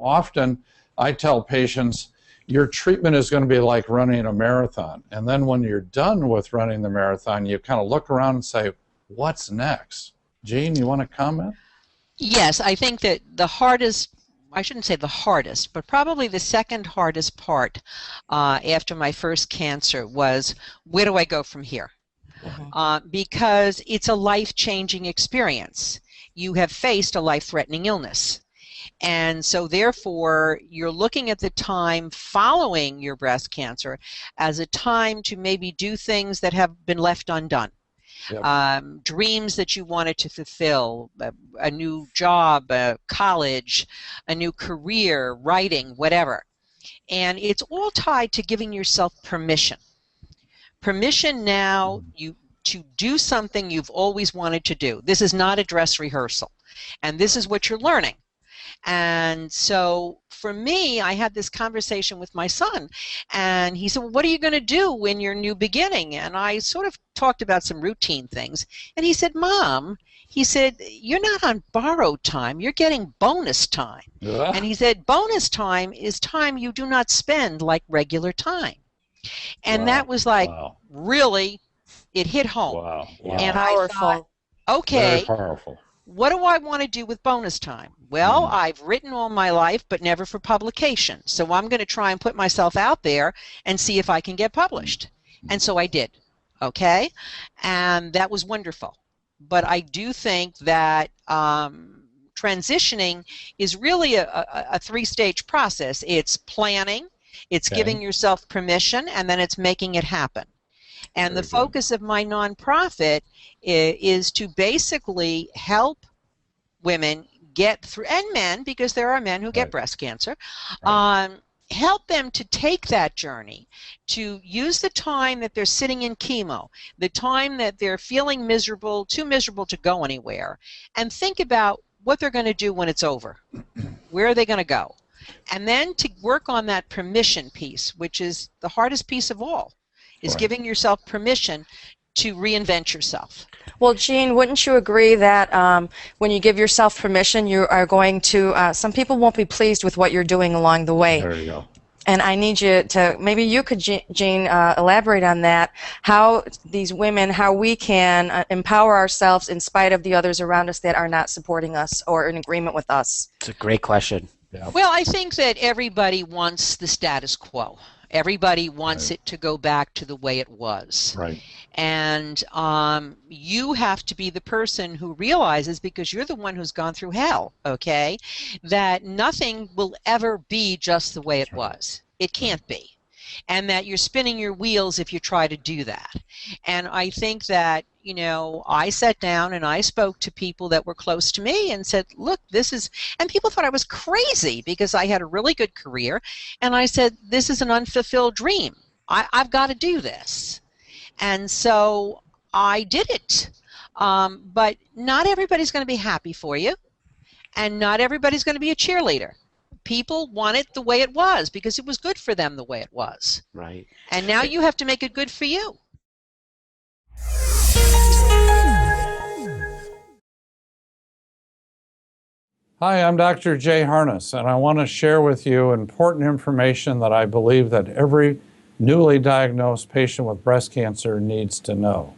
Often I tell patients, your treatment is going to be like running a marathon. And then when you're done with running the marathon, you kind of look around and say, what's next? Jean, you want to comment? Yes, I think that the hardest, I shouldn't say the hardest, but probably the second hardest part after my first cancer was, where do I go from here? Because it's a life-changing experience. You have faced a life-threatening illness. And so therefore, you're looking at the time following your breast cancer as a time to maybe do things that have been left undone. Yep. Dreams that you wanted to fulfill, a new job, college, a new career, writing, whatever. And it's all tied to giving yourself permission. Permission now to do something you've always wanted to do. This is not a dress rehearsal. And this is what you're learning. And so for me, I had this conversation with my son, and he said, well, what are you going to do in your new beginning? And I sort of talked about some routine things. And he said, Mom, he said, you're not on borrowed time, you're getting bonus time. And he said, bonus time is time you do not spend like regular time. And that was like, really, it hit home. And I thought, okay. Very powerful. What do I want to do with bonus time? Well, I've written all my life, but never for publication. So I'm going to try and put myself out there and see if I can get published. And so I did. Okay? And that was wonderful. But I do think that transitioning is really a three-stage process. It's planning, it's giving yourself permission, and then it's making it happen. And the focus of my nonprofit is to basically help women get through, and men, because there are men who get breast cancer, help them to take that journey, to use the time that they're sitting in chemo, the time that they're feeling miserable, too miserable to go anywhere, and think about what they're going to do when it's over. Where are they going to go? And then to work on that permission piece, which is the hardest piece of all. Is giving yourself permission to reinvent yourself. Well, Jean, wouldn't you agree that when you give yourself permission, you are going to, some people won't be pleased with what you're doing along the way. There you go. And I need you to, maybe you could, Jean, elaborate on that, how these women, how we can empower ourselves in spite of the others around us that are not supporting us or in agreement with us. It's a great question. Yeah. Well, I think that everybody wants the status quo. Everybody wants it to go back to the way it was. Right. And you have to be the person who realizes, because you're the one who's gone through hell, okay, that nothing will ever be just the way it was. It can't be. And that you're spinning your wheels if you try to do that. And I think that, you know, I sat down and I spoke to people that were close to me and said, look, this is, and people thought I was crazy because I had a really good career. And I said, this is an unfulfilled dream. I've got to do this. And so I did it. But not everybody's going to be happy for you. And not everybody's going to be a cheerleader. People want it the way it was because it was good for them the way it was. Right. And now you have to make it good for you. Hi, I'm Dr. Jay Harness, and I want to share with you important information that I believe that every newly diagnosed patient with breast cancer needs to know.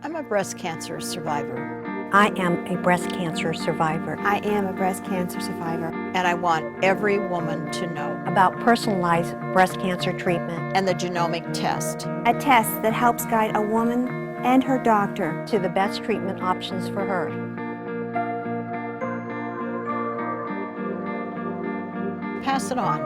I'm a breast cancer survivor. I am a breast cancer survivor. I am a breast cancer survivor. And I want every woman to know about personalized breast cancer treatment and the genomic test. A test that helps guide a woman and her doctor to the best treatment options for her. Pass it on.